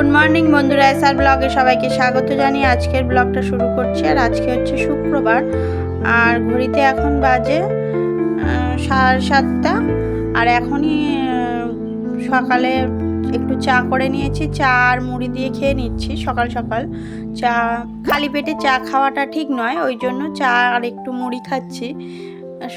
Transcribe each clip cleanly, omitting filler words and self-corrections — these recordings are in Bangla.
গুড মর্নিং বন্ধুরা, এসআর ব্লগে সবাইকে স্বাগত জানিয়ে আজকের ব্লগটা শুরু করছি। আর আজকে হচ্ছে শুক্রবার, আর ঘড়িতে এখন বাজে 7:30। আর এখনই সকালে একটু চা করে নিয়েছি, চা আর মুড়ি দিয়ে খেয়ে নিচ্ছি। সকাল সকাল চা, খালি পেটে চা খাওয়াটা ঠিক নয়, ওই জন্য চা আর একটু মুড়ি খাচ্ছি।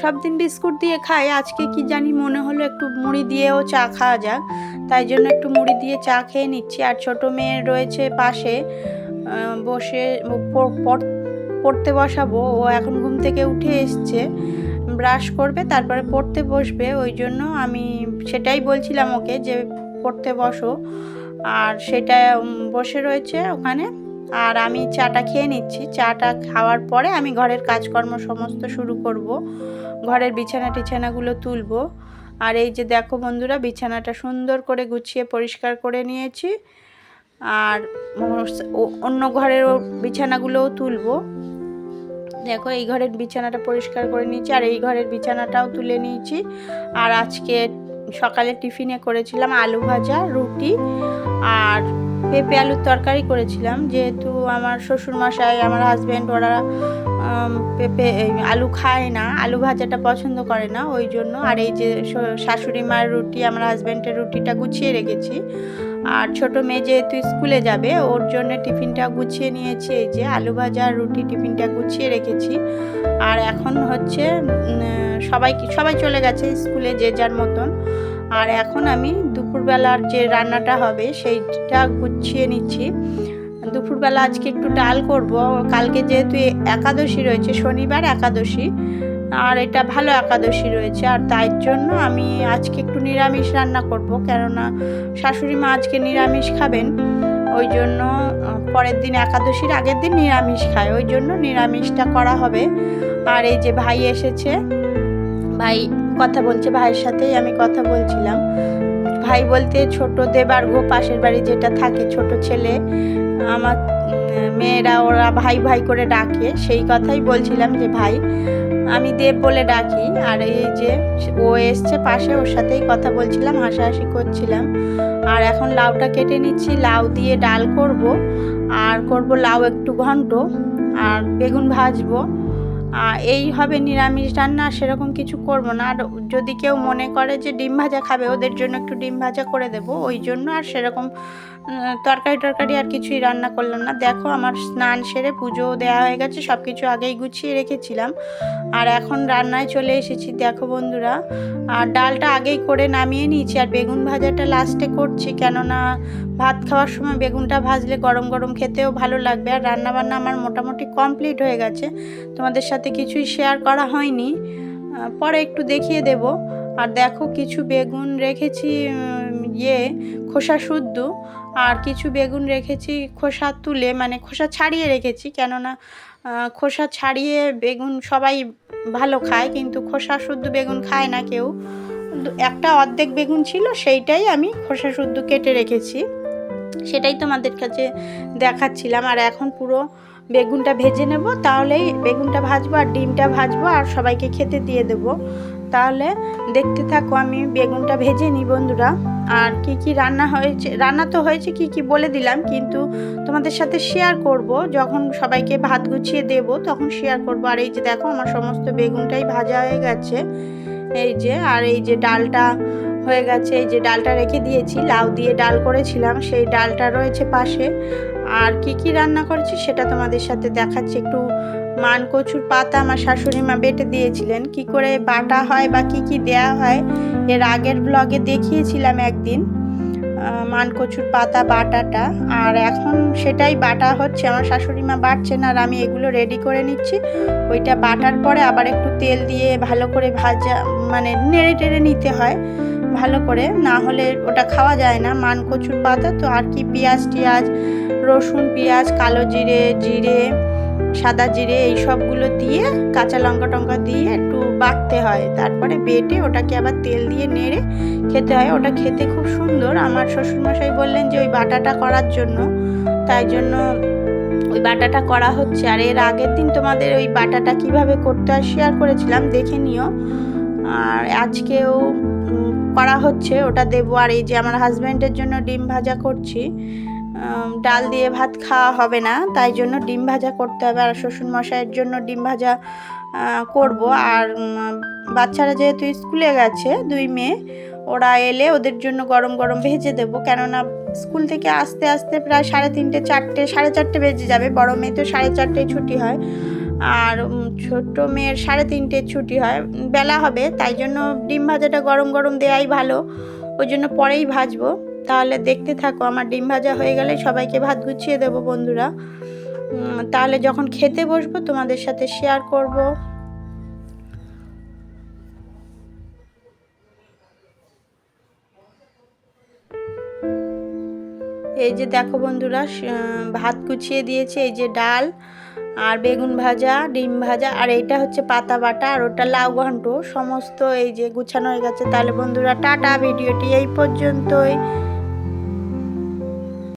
সব দিন বিস্কুট দিয়ে খাই, আজকে কি জানি মনে হলো একটু মুড়ি দিয়েও চা খাওয়া যাক, তাই জন্য একটু মুড়ি দিয়ে চা খেয়ে নিচ্ছি। আর ছোটো মেয়ে রয়েছে পাশে, বসে পড়তে বসাবো। ও এখন ঘুম থেকে উঠে এসছে, ব্রাশ করবে তারপরে পড়তে বসবে, ওই জন্য আমি সেটাই বলছিলাম ওকে যে পড়তে বসো। আর সেটা বসে রয়েছে ওখানে, আর আমি চাটা খেয়ে নিচ্ছি। চাটা খাওয়ার পরে আমি ঘরের কাজকর্ম সমস্ত শুরু করব, ঘরের বিছানাগুলো তুলবো। আর এই যে দেখো বন্ধুরা, বিছানাটা সুন্দর করে গুছিয়ে পরিষ্কার করে নিয়েছি। আর অন্য ঘরের বিছানাগুলোও তুলবো। দেখো এই ঘরের বিছানাটা পরিষ্কার করে নিয়েছি, আর এই ঘরের বিছানাটাও তুলে নিয়েছি। আর আজকে সকালে টিফিনে করেছিলাম আলু ভাজা, রুটি আর পেঁপে আলুর তরকারি করেছিলাম। যেহেতু আমার শ্বশুরমশাই, আমার হাজব্যান্ড, ওরা পেঁপে আলু খায় না, আলু ভাজাটা পছন্দ করে না, ওই জন্য। আর এই যে শাশুড়ি মার রুটি, আমার হাজব্যান্ডের রুটিটা গুছিয়ে রেখেছি। আর ছোটো মেয়ে যেহেতু স্কুলে যাবে, ওর জন্য টিফিনটা গুছিয়ে নিয়েছি। এই যে আলু ভাজা আর রুটি টিফিনটা গুছিয়ে রেখেছি। আর এখন হচ্ছে সবাই চলে গেছে স্কুলে যে যার মতন। আর এখন আমি দুপুরবেলার যে রান্নাটা হবে সেইটা গুছিয়ে নিচ্ছি। দুপুরবেলা আজকে একটু ডাল করব, কালকে যেহেতু একাদশী রয়েছে, শনিবার একাদশী, আর এটা ভালো একাদশী রয়েছে, আর তাই জন্য আমি আজকে একটু নিরামিষ রান্না করব। কেননা শাশুড়ি মা আজকে নিরামিষ খাবেন, ওই জন্য পরের দিন একাদশীর আগের দিন নিরামিষ খায়, ওই জন্য নিরামিষটা করা হবে। আর এই যে ভাই এসেছে, ভাই কথা বলছে, ভাইয়ের সাথেই আমি কথা বলছিলাম। ভাই বলতে ছোট দেবার্ঘ, পাশের বাড়ি যেটা থাকে, ছোট ছেলে, আমার মেয়েরা ওরা ভাই ভাই করে ডাকে, সেই কথাই বলছিলাম যে ভাই, আমি দেব বলে ডাকি। আর এই যে ও এসছে পাশে, ওর সাথেই কথা বলছিলাম, হাসাহাসি করছিলাম। আর এখন লাউটা কেটে নিচ্ছি, লাউ দিয়ে ডাল করব, আর করব লাউ একটু ঘন্ট, আর বেগুন ভাজবো। এই হবে নিরামিষ রান্না, সেরকম কিছু করব না। আর যদি কেউ মনে করে যে ডিম ভাজা খাবে, ওদের জন্য একটু ডিম ভাজা করে দেব, ওই জন্য। আর সেরকম তরকারি আর কিছুই রান্না করলাম না। দেখো আমার স্নান সেরে পুজো দেওয়া হয়ে গেছে, সব কিছু আগেই গুছিয়ে রেখেছিলাম। আর এখন রান্নায় চলে এসেছি দেখো বন্ধুরা। আর ডালটা আগেই করে নামিয়ে নিয়েছি, আর বেগুন ভাজাটা লাস্টে করছি, কেননা ভাত খাওয়ার সময় বেগুনটা ভাজলে গরম গরম খেতেও ভালো লাগবে। আর রান্নাবান্না আমার মোটামুটি কমপ্লিট হয়ে গেছে, তোমাদের সাথে কিছুই শেয়ার করা হয়নি, পরে একটু দেখিয়ে দেব। আর দেখো কিছু বেগুন রেখেছি খোসা শুদ্ধ, আর কিছু বেগুন রেখেছি খোসা তুলে, মানে খোসা ছাড়িয়ে রেখেছি। কেননা খোসা ছাড়িয়ে বেগুন সবাই ভালো খায়, কিন্তু খোসা শুদ্ধ বেগুন খায় না কেউ। একটা অর্ধেক বেগুন ছিল, সেইটাই আমি খোসা শুদ্ধ কেটে রেখেছি, সেটাই তোমাদের কাছে দেখাচ্ছিলাম। আর এখন পুরো বেগুনটা ভেজে নেব, তাহলেই বেগুনটা ভাজবো আর ডিমটা ভাজবো, আর সবাইকে খেতে দিয়ে দেব। তাহলে দেখতে থাকো, আমি বেগুনটা ভেজে নিই বন্ধুরা। আর কি কি রান্না হয়েছে, রান্না তো হয়েছে কি কি বলে দিলাম, কিন্তু তোমাদের সাথে শেয়ার করব যখন সবাইকে ভাত গুছিয়ে দেব, তখন শেয়ার করব। আর এই যে দেখো আমার সমস্ত বেগুনটাই ভাজা হয়ে গেছে, এই যে। আর এই যে ডালটা হয়ে গেছে, এই যে ডালটা রেখে দিয়েছি, লাউ দিয়ে ডাল করেছিলাম, সেই ডালটা রয়েছে পাশে। আর কি কি রান্না করেছি সেটা তোমাদের সাথে দেখাচ্ছি। একটু মান কচুর পাতা আমার শাশুড়ি মা বেটে দিয়েছিলেন, কি করে বাটা হয় বা কি কি দেয়া হয়, এর আগের ব্লগে দেখিয়েছিলাম একদিন মান কচুর পাতা বাটাটা। আর এখন সেটাই বাটা হচ্ছে, আমার শাশুড়ি মা বাটছেন, আর আমি এগুলো রেডি করে নিচ্ছি। ওইটা বাটার পরে আবার একটু তেল দিয়ে ভালো করে ভাজা, মানে নেড়ে টেড়ে নিতে হয় ভালো করে, না হলে ওটা খাওয়া যায় না, মান কচুর পাতা তো। আর কি পেঁয়াজ টিয়াজ, রসুন পেঁয়াজ, কালো জিরে, জিরে, সাদা জিরে, এই সবগুলো দিয়ে কাঁচা লঙ্কা টঙ্কা দিয়ে একটু বাটতে হয়, তারপরে বেটে ওটাকে আবার তেল দিয়ে নেড়ে খেতে হয়। ওটা খেতে খুব সুন্দর। আমার শ্বশুরমশাই বললেন যে ওই বাটাটা করার জন্য, তাই জন্য ওই বাটাটা করা হচ্ছে। আর এর আগের দিন তোমাদের ওই বাটাটা কিভাবে করতে হয় শেয়ার করেছিলাম, দেখে নিও। আর আজকেও করা হচ্ছে, ওটা দেবো। আর এই যে আমার হাজব্যান্ডের জন্য ডিম ভাজা করছি, ডাল দিয়ে ভাত খাওয়া হবে না, তাই জন্য ডিম ভাজা করতে হবে। আর শ্বশুরমশাইয়ের জন্য ডিম ভাজা করব। আর বাচ্চারা যেহেতু স্কুলে গেছে, 2 মেয়ে, ওরা এলে ওদের জন্য গরম গরম ভেজে দেবো। কেননা স্কুল থেকে আসতে আসতে প্রায় 3:30 4টে, 4:30 বেজে যাবে। বড় মেয়ে তো 4:30 ছুটি হয়, আর ছোট মেয়ের 3:30 ছুটি হয়, বেলা হবে। তাই জন্য ডিম ভাজাটা গরম গরম দেওয়াই ভালো, ওই জন্য পরেই ভাজবো। তাহলে দেখতে থাকো, আমার ডিম ভাজা হয়ে গেলে সবাইকে ভাত গুছিয়ে দেবো বন্ধুরা। তাহলে যখন খেতে বসবো তোমাদের সাথে শেয়ার করব। এই যে দেখো বন্ধুরা, ভাত গুছিয়ে দিয়েছে। এই যে ডাল আর বেগুন ভাজা, ডিম ভাজা, আর এইটা হচ্ছে পাতা বাটা, আর ওটা লাউ ঘন্ট, সমস্ত এই যে গুছানো হয়ে গেছে। তাহলে বন্ধুরা টাটা, ভিডিওটি এই পর্যন্তই।